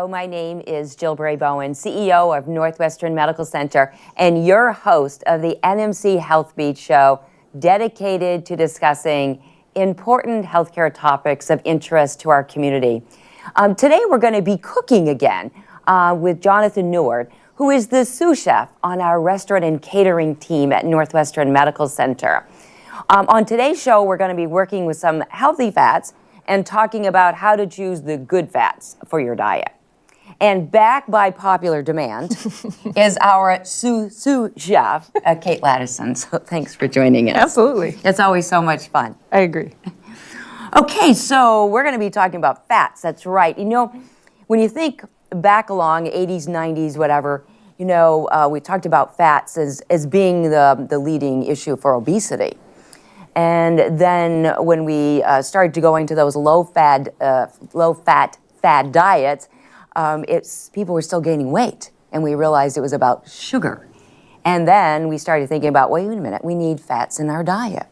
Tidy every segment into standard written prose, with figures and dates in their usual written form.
My name is Jill Bowen, CEO of Northwestern Medical Center, and your host of the NMC Health Beat Show, dedicated to discussing important healthcare topics of interest to our community. Today we're going to be cooking again with Jonathan Newhard, who is the sous chef on our restaurant and catering team at Northwestern Medical Center. On today's show, we're going to be working with some healthy fats and talking about how to choose the good fats for your diet. And back by popular demand is our sous chef, Kate Laddison. So thanks for joining us. Absolutely. It's always so much fun. I agree. Okay, so we're going to be talking about fats. That's right. You know, when you think back along 80s, 90s, whatever, you know, we talked about fats as being the leading issue for obesity. And then when we started to go into those low-fat diets, people were still gaining weight, and we realized it was about sugar. And then we started thinking about, wait a minute, we need fats in our diet.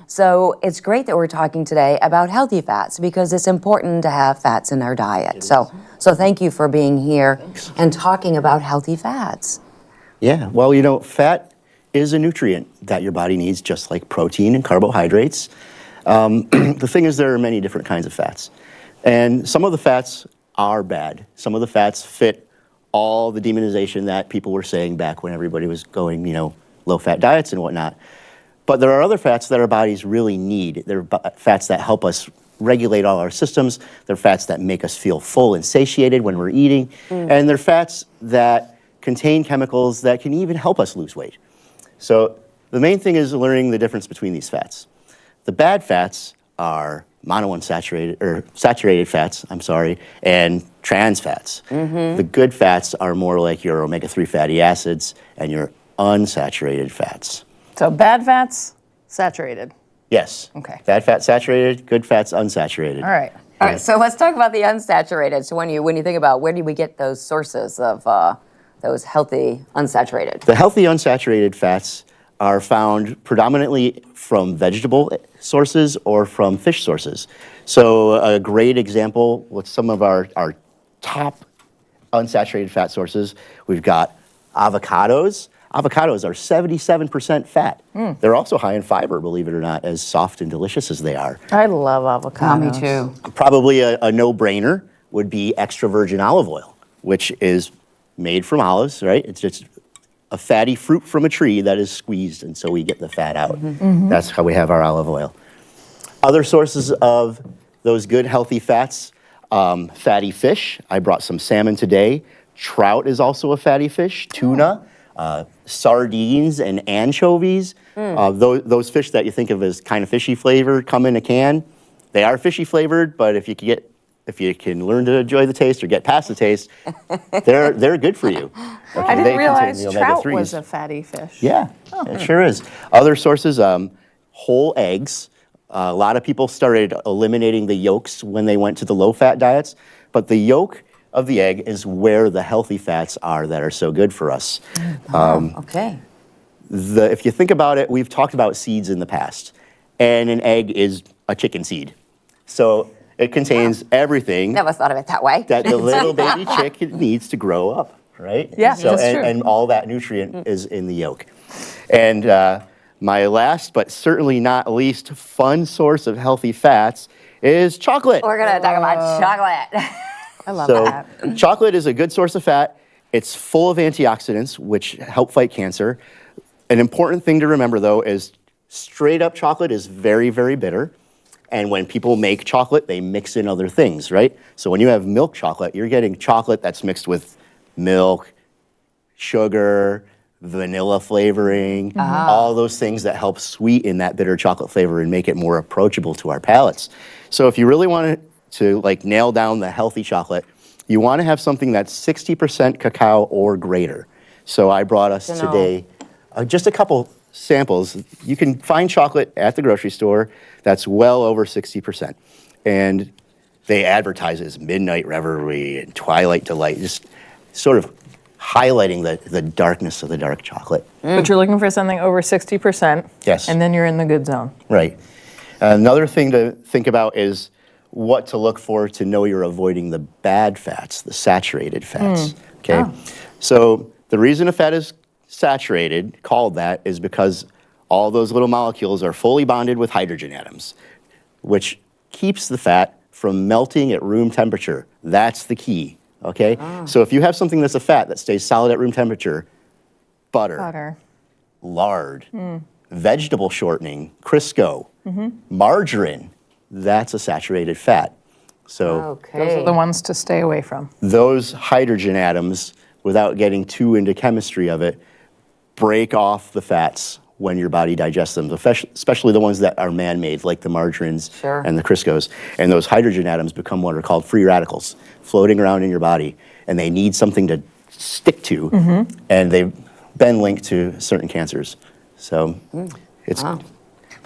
So it's great that we're talking today about healthy fats because it's important to have fats in our diet. So thank you for being here and talking about healthy fats. Yeah, well, you know, fat is a nutrient that your body needs, just like protein and carbohydrates. The thing is, there are many different kinds of fats. And some of the fats are bad. Some of the fats fit all the demonization that people were saying back when everybody was going, you know, low-fat diets and whatnot. But there are other fats that our bodies really need. They're fats that help us regulate all our systems. They're fats that make us feel full and satiated when we're eating. And they're fats that contain chemicals that can even help us lose weight. So the main thing is learning the difference between these fats. The bad fats are saturated fats, and trans fats. The good fats are more like your omega-3 fatty acids and your unsaturated fats. So bad fats, saturated. Yes. Okay. Bad fats saturated, good fats unsaturated. All right. All right, so let's talk about the unsaturated. So when you think about where do we get those sources of those healthy unsaturated? The healthy unsaturated fats are found predominantly from vegetable sources or from fish sources. So a great example with some of our top unsaturated fat sources, we've got avocados. Avocados are 77% fat. They're also high in fiber, believe it or not, as soft and delicious as they are. I love avocados. Me too. Probably a no-brainer would be extra virgin olive oil, which is made from olives, right? It's just a fatty fruit from a tree that is squeezed, and so we get the fat out. That's how we have our olive oil. Other sources of those good, healthy fats, fatty fish. I brought some salmon today. Trout is also a fatty fish. Tuna, sardines, and anchovies. Those fish that you think of as kind of fishy flavored come in a can. They are fishy flavored, but if you can learn to enjoy the taste or get past the taste, they're good for you. Okay, I didn't realize the trout omega-3s. was a fatty fish. Yeah, it sure is. Other sources, whole eggs. A lot of people started eliminating the yolks when they went to the low-fat diets, but the yolk of the egg is where the healthy fats are that are so good for us. Okay. If you think about it, we've talked about seeds in the past, and an egg is a chicken seed. So it contains everything Never thought of it that way. that the little baby chick needs to grow up, right? Yeah, so, that's true. And all that nutrient is in the yolk. And my last, but certainly not least, fun source of healthy fats is chocolate. We're going to talk about chocolate. I love So that. chocolate is a good source of fat. It's full of antioxidants, which help fight cancer. An important thing to remember, though, is straight up chocolate is very, very bitter. And when people make chocolate, they mix in other things, right? So when you have milk chocolate, you're getting chocolate that's mixed with milk, sugar, vanilla flavoring, all those things that help sweeten that bitter chocolate flavor and make it more approachable to our palates. So if you really want to like nail down the healthy chocolate, you want to have something that's 60% cacao or greater. So I brought us today just a couple samples. You can find chocolate at the grocery store that's well over 60%. And they advertise it as Midnight Reverie and Twilight Delight, just sort of highlighting the darkness of the dark chocolate. But you're looking for something over 60%. Yes. And then you're in the good zone. Right. Another thing to think about is what to look for to know you're avoiding the bad fats, the saturated fats. Okay, so the reason a fat is saturated, called that, is because all those little molecules are fully bonded with hydrogen atoms, which keeps the fat from melting at room temperature. That's the key. Okay, so if you have something that's a fat that stays solid at room temperature, butter. Lard, vegetable shortening, Crisco, margarine, that's a saturated fat. So Those are the ones to stay away from. those hydrogen atoms, without getting too into chemistry of it, break off the fats when your body digests them, especially the ones that are man-made, like the margarines Sure. and the Criscos. And those hydrogen atoms become what are called free radicals, floating around in your body, and they need something to stick to, and they've been linked to certain cancers. So it's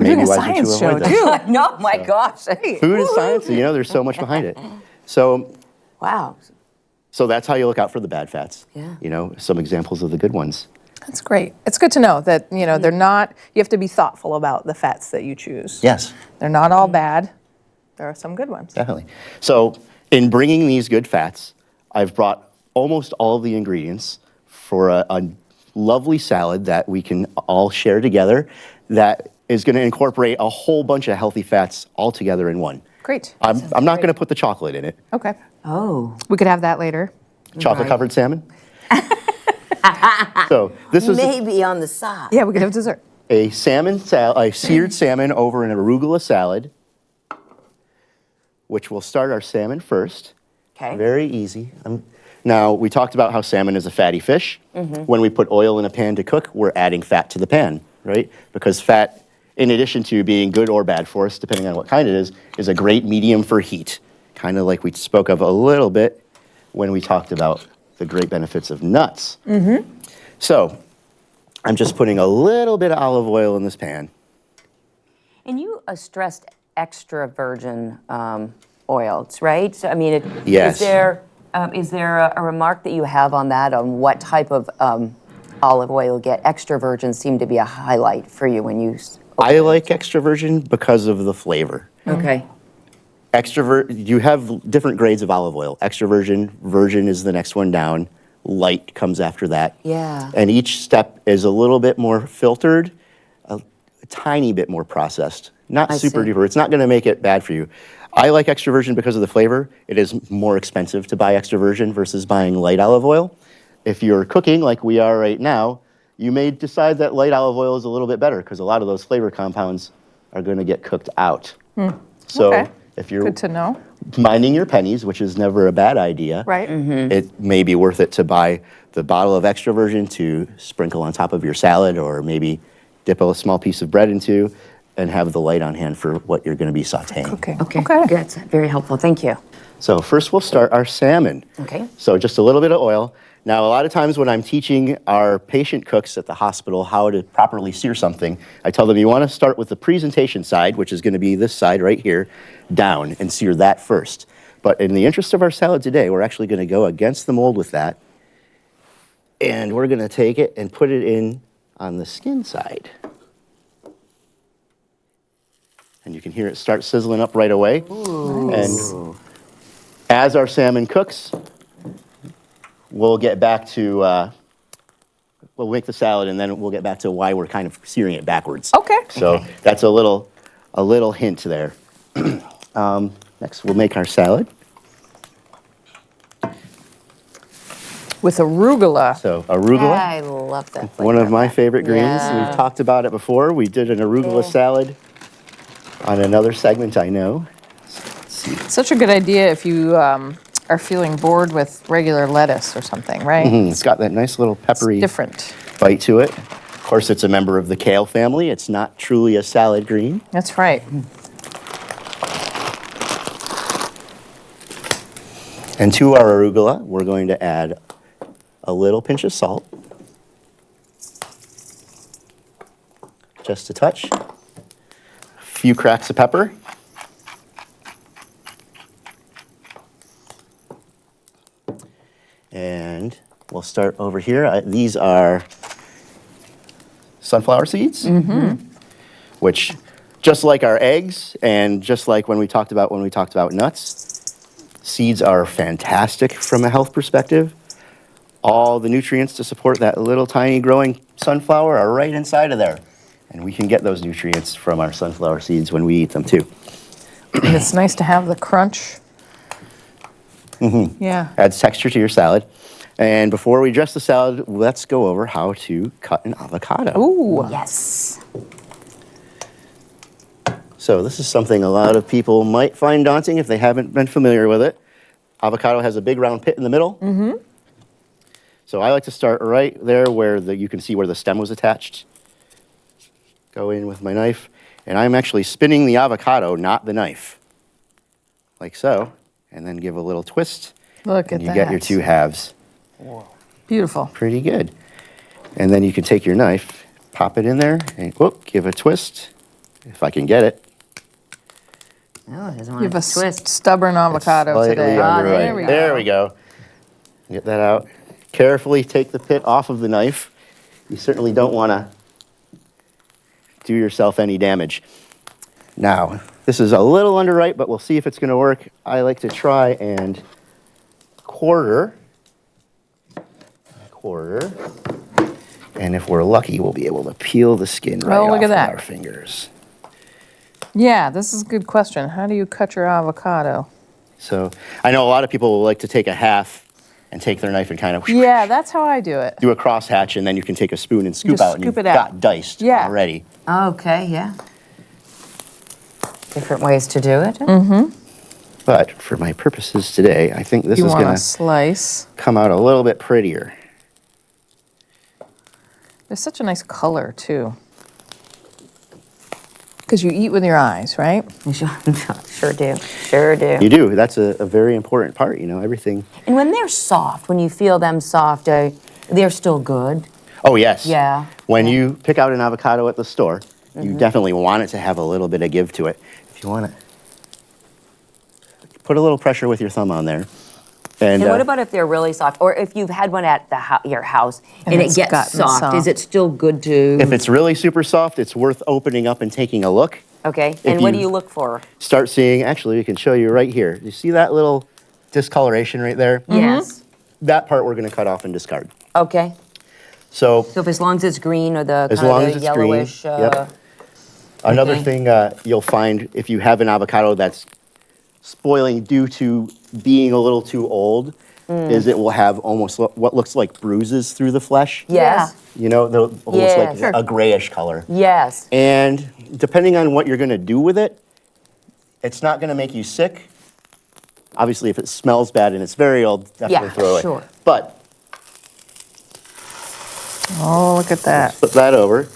maybe doing a wiser science to avoid show, that. too. No, my gosh. Food is science, and there's so much behind it. So Wow. that's how you look out for the bad fats. Yeah. Some examples of the good ones. That's great. It's good to know that, they're not, you have to be thoughtful about the fats that you choose. Yes. They're not all bad. There are some good ones. Definitely. So in bringing these good fats, I've brought almost all of the ingredients for a lovely salad that we can all share together that is going to incorporate a whole bunch of healthy fats all together in one. Great. I'm not going to put the chocolate in it. Okay. Oh. We could have that later. Chocolate-covered salmon. So this is Maybe on the side. Yeah, we could have dessert. a seared salmon over an arugula salad, which we'll start our salmon first. Okay. Very easy. Now, we talked about how salmon is a fatty fish. When we put oil in a pan to cook, we're adding fat to the pan, right? Because fat, in addition to being good or bad for us, depending on what kind it is a great medium for heat. Kind of like we spoke of a little bit when we talked about the great benefits of nuts. So, I'm just putting a little bit of olive oil in this pan. And you stressed extra virgin oils, right? So, I mean, Yes. is there a remark that you have on that, on what type of olive oil you get? Extra virgin seemed to be a highlight for you when you... I like extra virgin because of the flavor. Okay. You have different grades of olive oil. Extra virgin is the next one down. Light comes after that. Yeah. And each step is a little bit more filtered, a tiny bit more processed. Not I super see. duper. It's not going to make it bad for you. I like extra virgin because of the flavor. It is more expensive to buy extra virgin versus buying light olive oil. If you're cooking like we are right now, you may decide that light olive oil is a little bit better because a lot of those flavor compounds are going to get cooked out. So Okay. if you're Good to know. minding your pennies, which is never a bad idea, Right. it may be worth it to buy the bottle of extra virgin to sprinkle on top of your salad, or maybe dip a small piece of bread into and have the light on hand for what you're going to be sauteing. Okay. Okay. That's very helpful. Thank you. So first we'll start our salmon. Okay. So just a little bit of oil. Now, a lot of times when I'm teaching our patient cooks at the hospital how to properly sear something, I tell them you want to start with the presentation side, which is going to be this side right here, down, and sear that first. But in the interest of our salad today, we're actually going to go against the mold with that, and we're going to take it and put it in on the skin side. And you can hear it start sizzling up right away. Nice. And as our salmon cooks, we'll get back to, we'll make the salad, and then we'll get back to why we're kind of searing it backwards. Okay. So that's a little hint there. Next, we'll make our salad. With arugula. So arugula, I love that. one of my favorite greens. Yeah. We've talked about it before. We did an arugula salad on another segment, I know. Such a good idea if you are feeling bored with regular lettuce or something, right? It's got that nice little peppery Different. bite to it. Of course, it's a member of the kale family. It's not truly a salad green. That's right. And to our arugula, we're going to add a little pinch of salt. Just a touch. A few cracks of pepper. And we'll start over here. These are sunflower seeds, which Just like our eggs, and just like when we talked about nuts, seeds are fantastic from a health perspective. All the nutrients to support that little tiny growing sunflower are right inside of there. And we can get those nutrients from our sunflower seeds when we eat them too. And it's nice to have the crunch. Yeah. Adds texture to your salad. And before we dress the salad, let's go over how to cut an avocado. Ooh. Yes. So this is something a lot of people might find daunting if they haven't been familiar with it. Avocado has a big round pit in the middle. So I like to start right there where you can see where the stem was attached. Go in with my knife, and I'm actually spinning the avocado, not the knife. Like so, and then give a little twist. Look at and you that. get your two halves. Beautiful. Pretty good. And then you can take your knife, pop it in there, and whoop, give a twist, if I can get it. Oh, it doesn't You want have a to twist. stubborn avocado Slightly today. underripe. There we go. There we go. Get that out. Carefully take the pit off of the knife. You certainly don't want to do yourself any damage. Now, this is a little underripe, but we'll see if it's going to work. I like to try and quarter. And if we're lucky, we'll be able to peel the skin right Oh, look off at of that. our fingers. Yeah, this is a good question. How do you cut your avocado? So I know a lot of people like to take a half and take their knife and kind of Yeah, that's how I do it. do a crosshatch, and then you can take a spoon and scoop Just out, and scoop you've it out. got diced Yeah. already. Okay, yeah. Different ways to do it. But for my purposes today, I think this You is want going a to slice. come out a little bit prettier. There's such a nice color, too. Because you eat with your eyes, right? Sure do. Sure do. You do. That's a very important part, everything. And when they're soft, when you feel them soft, they're still good. Oh, yes. Yeah. When you pick out an avocado at the store, you definitely want it to have a little bit of give to it. If you want to put a little pressure with your thumb on there. And And what about if they're really soft, or if you've had one at your house and it it's gets gotten soft, is soft. it still good to? if it's really super soft, it's worth opening up and taking a look. Okay. And what do you- you look for? Start seeing, actually, we can show you right here. You see that little discoloration right there? Yes. That part we're going to cut off and discard. Okay. So So if as long as it's green or the as kind long of as the it's green, yellowish. yep. Another Okay. thing you'll find if you have an avocado that's spoiling due to being a little too old is it will have almost what looks like bruises through the flesh. Yes. They'll almost Yeah, like sure. a grayish color. Yes. And depending on what you're going to do with it, it's not going to make you sick. Obviously, if it smells bad and it's very old, definitely throw sure. it. But Oh, look at that. flip that over.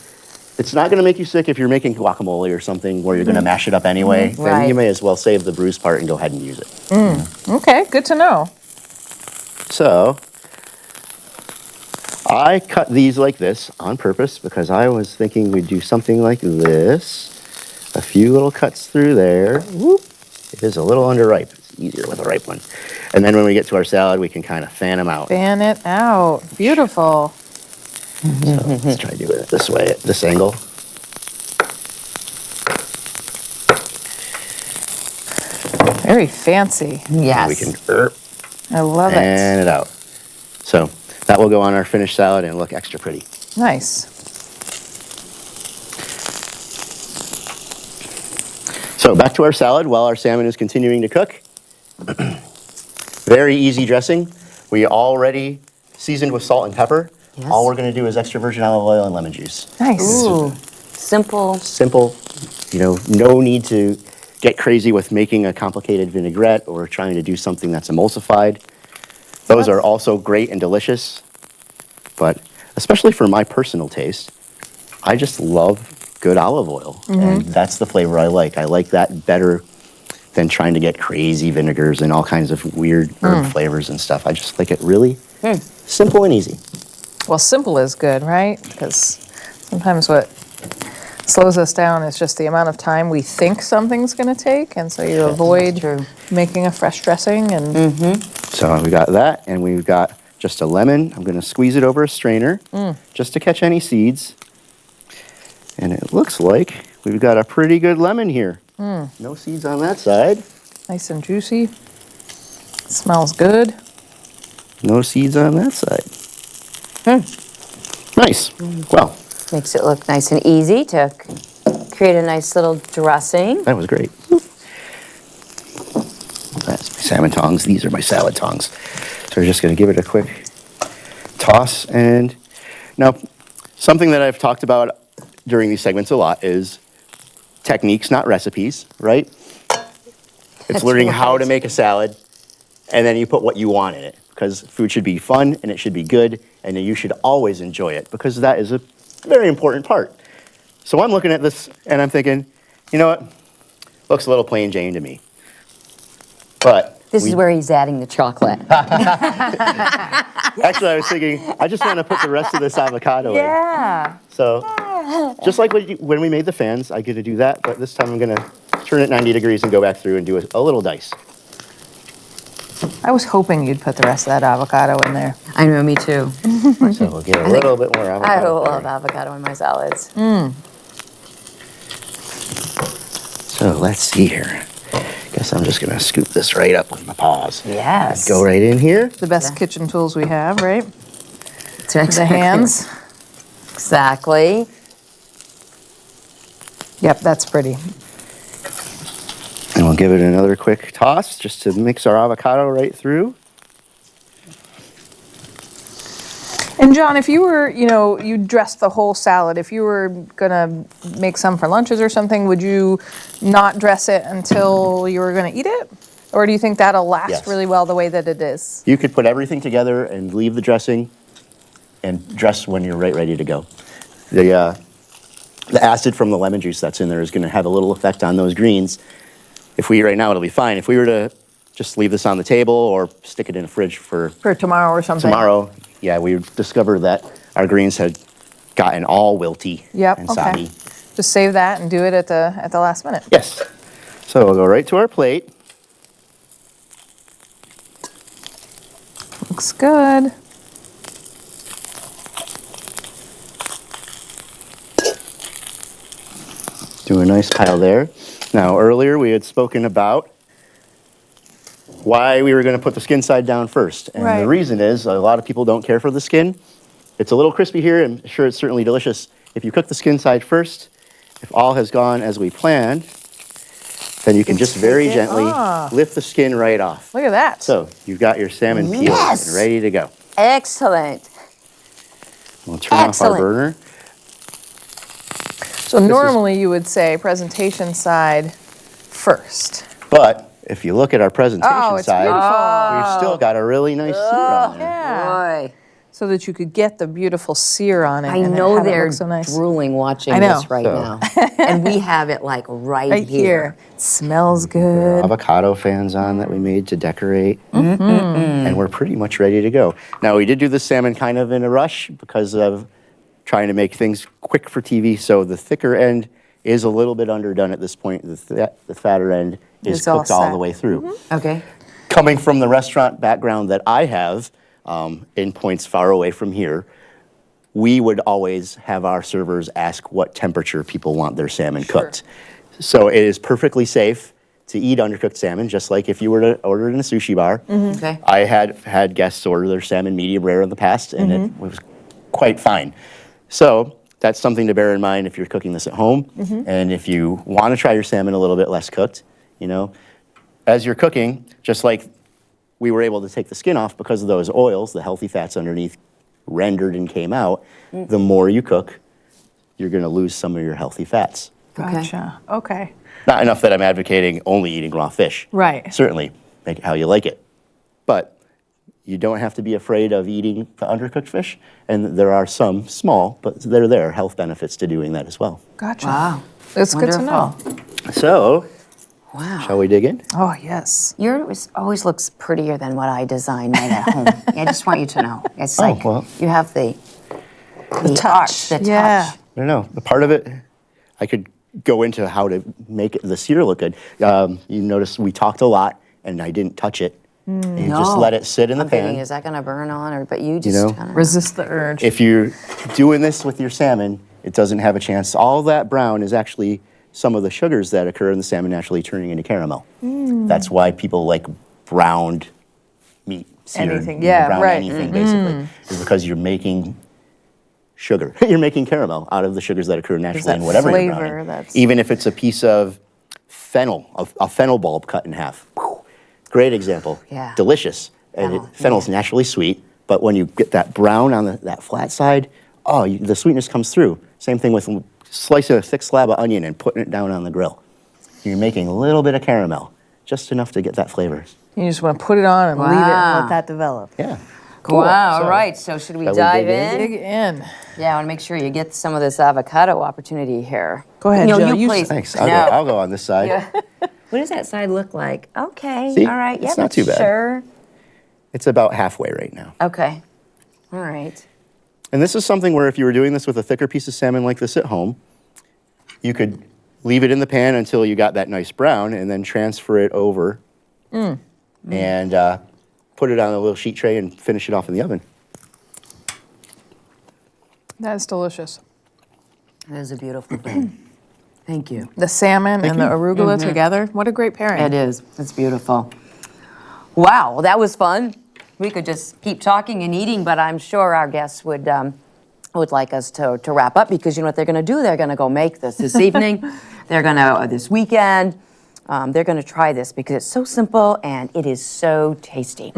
It's not going to make you sick if you're making guacamole or something where you're going to mash it up anyway. Then Right. you may as well save the bruised part and go ahead and use it. Okay, good to know. So I cut these like this on purpose because I was thinking we'd do something like this. A few little cuts through there. Whoop. It is a little underripe. It's easier with a ripe one. And then when we get to our salad, we can kind of fan them out. Fan it out. Beautiful. So let's try doing it this way, at this angle. Very fancy. Yes. We can I love fan it. it out. So that will go on our finished salad and look extra pretty. Nice. So back to our salad while our salmon is continuing to cook. Very easy dressing. We already seasoned with salt and pepper. Yes. All we're going to do is extra virgin olive oil and lemon juice. Nice. Ooh. Simple. Simple, no need to get crazy with making a complicated vinaigrette or trying to do something that's emulsified. Those are also great and delicious, but especially for my personal taste, I just love good olive oil, and that's the flavor I like. I like that better than trying to get crazy vinegars and all kinds of weird herb flavors and stuff. I just like it really simple and easy. Well, simple is good, right? Because sometimes what slows us down is just the amount of time we think something's going to take, and so you avoid True. making a fresh dressing. And So we got that, and we've got just a lemon. I'm going to squeeze it over a strainer just to catch any seeds. And it looks like we've got a pretty good lemon here. No seeds on that side. Nice and juicy. Smells good. No seeds on that side. Nice. Well, Makes it look nice and easy to create a nice little dressing. that was great. That's my salmon tongs. These are my salad tongs. So we're just going to give it a quick toss. And now, something that I've talked about during these segments a lot is techniques, not recipes, right? It's That's learning right. how to make a salad, and then you put what you want in it. Because food should be fun, and it should be good, and you should always enjoy it, because that is a very important part. So I'm looking at this, and I'm thinking, you know what? Looks a little plain Jane to me. But This is where he's adding the chocolate. actually, I was thinking, I just want to put the rest of this avocado in. Yeah. So, just like when we made the fans, I get to do that, but this time I'm going to turn it 90 degrees and go back through and do a little dice. I was hoping you'd put the rest of that avocado in there. I know, me too. So we'll get a little bit more I avocado. love avocado in my salads. So let's see here. Guess I'm just going to scoop this right up with my paws. Yes. Go right in here. The best kitchen tools we have, right? The The hands. Exactly. Yep, that's pretty. And we'll give it another quick toss just to mix our avocado right through. And John, if you were, you dressed the whole salad, if you were gonna make some for lunches or something, would you not dress it until you were gonna eat it? Or do you think that'll last Yes. really well the way that it is? You could put everything together and leave the dressing and dress when you're ready to go. The acid from the lemon juice that's in there is going to have a little effect on those greens. If we eat right now, it'll be fine. If we were to just leave this on the table or stick it in the fridge for For tomorrow or something? tomorrow, yeah, we would discover that our greens had gotten all wilty Yep, and okay. soggy. Just save that and do it at the last minute. Yes. So we'll go right to our plate. Looks good. Do a nice pile there. Now, earlier we had spoken about why we were going to put the skin side down first. And Right. the reason is a lot of people don't care for the skin. It's a little crispy here, and sure, it's certainly delicious. If you cook the skin side first, if all has gone as we planned, then you can just very take it gently off. lift the skin right off. Look at that. So you've got your salmon peeled Yes. and ready to go. Excellent. We'll turn off our Excellent. burner. So normally you would say presentation side first. But if you look at our presentation Oh, it's side, beautiful. we've still got a really nice sear on there. Yeah. Boy. So that you could get the beautiful sear on it. I and know have it they're look so nice. drooling watching I know. this right So- now. And we have it like right, Right here. Smells good. Avocado fans on that we made to decorate. And we're pretty much ready to go. Now, we did do the salmon kind of in a rush because of trying to make things quick for TV, so the thicker end is a little bit underdone at this point. The fatter end is It's all cooked all set. the way through. Okay. Coming from the restaurant background that I have, in points far away from here, we would always have our servers ask what temperature people want their salmon cooked. So it is perfectly safe to eat undercooked salmon, just like if you were to order it in a sushi bar. Okay. I had guests order their salmon medium rare in the past, and it was quite fine. So that's something to bear in mind if you're cooking this at home. And if you want to try your salmon a little bit less cooked, as you're cooking, just like we were able to take the skin off because of those oils, the healthy fats underneath rendered and came out, the more you cook, you're going to lose some of your healthy fats. Gotcha. Okay. Not enough that I'm advocating only eating raw fish. Right. Certainly, make it how you like it. But you don't have to be afraid of eating the undercooked fish. And there are some small, but they're there, health benefits to doing that as well. Gotcha. Wow. That's good to know. Wonderful. So, Wow. shall we dig in? Oh, yes. Yours always looks prettier than what I design right at home. I just want you to know. It's like well. you have the touch. arch, the Yeah. touch. I don't know. The part of it, I could go into how to make the sear look good. You notice we talked a lot, and I didn't touch it. And you just No. let it sit in the I'm thinking, pan. is that going to burn on? But you just know, kind of. Resist the urge. If you're doing this with your salmon, It doesn't have a chance. All that brown is actually some of the sugars that occur in the salmon naturally turning into caramel. That's why people like browned meat, seared, Anything, yeah, brown right. anything basically, is because you're making sugar. You're making caramel out of the sugars that occur naturally that in whatever you're flavor browning. that's- Even if it's a piece of fennel, a fennel bulb cut in half. Whew. Great example. Yeah. Delicious. Fennel's naturally sweet, but when you get that brown on that flat side, the sweetness comes through. Same thing with slicing a thick slab of onion and putting it down on the grill. You're making a little bit of caramel, just enough to get that flavor. You just want to put it on and leave it and Wow. let that develop. Yeah. Wow, So, all right. So should we shall we dive dig in? in? Dig in. Yeah, I want to make sure you get some of this avocado opportunity here. Go ahead, No, Jill, you you- please. Thanks. No. I'll go on this side. Yeah. What does that side look like? Okay. See? All right. It's Yeah, not too bad. Sure. It's about halfway right now. Okay. All right. And this is something where if you were doing this with a thicker piece of salmon like this at home, you could leave it in the pan until you got that nice brown and then transfer it over and put it on a little sheet tray and finish it off in the oven. That's delicious. That is a beautiful thing. Thank you. The salmon and the you. arugula together. What a great pairing. It is. It's beautiful. Wow, well, that was fun. We could just keep talking and eating, but I'm sure our guests would like us to wrap up because you know what they're going to do? They're going to go make this evening. They're going to, this weekend, they're going to try this because it's so simple and it is so tasty.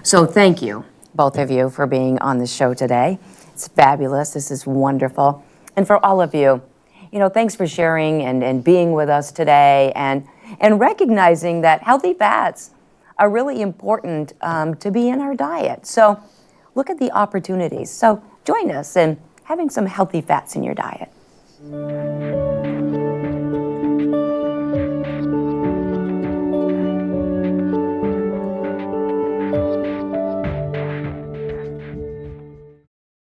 So thank you, both of you, for being on the show today. It's fabulous. This is wonderful. And for all of you, you know, thanks for sharing and being with us today and recognizing that healthy fats are really important to be in our diet. So look at the opportunities. So join us in having some healthy fats in your diet.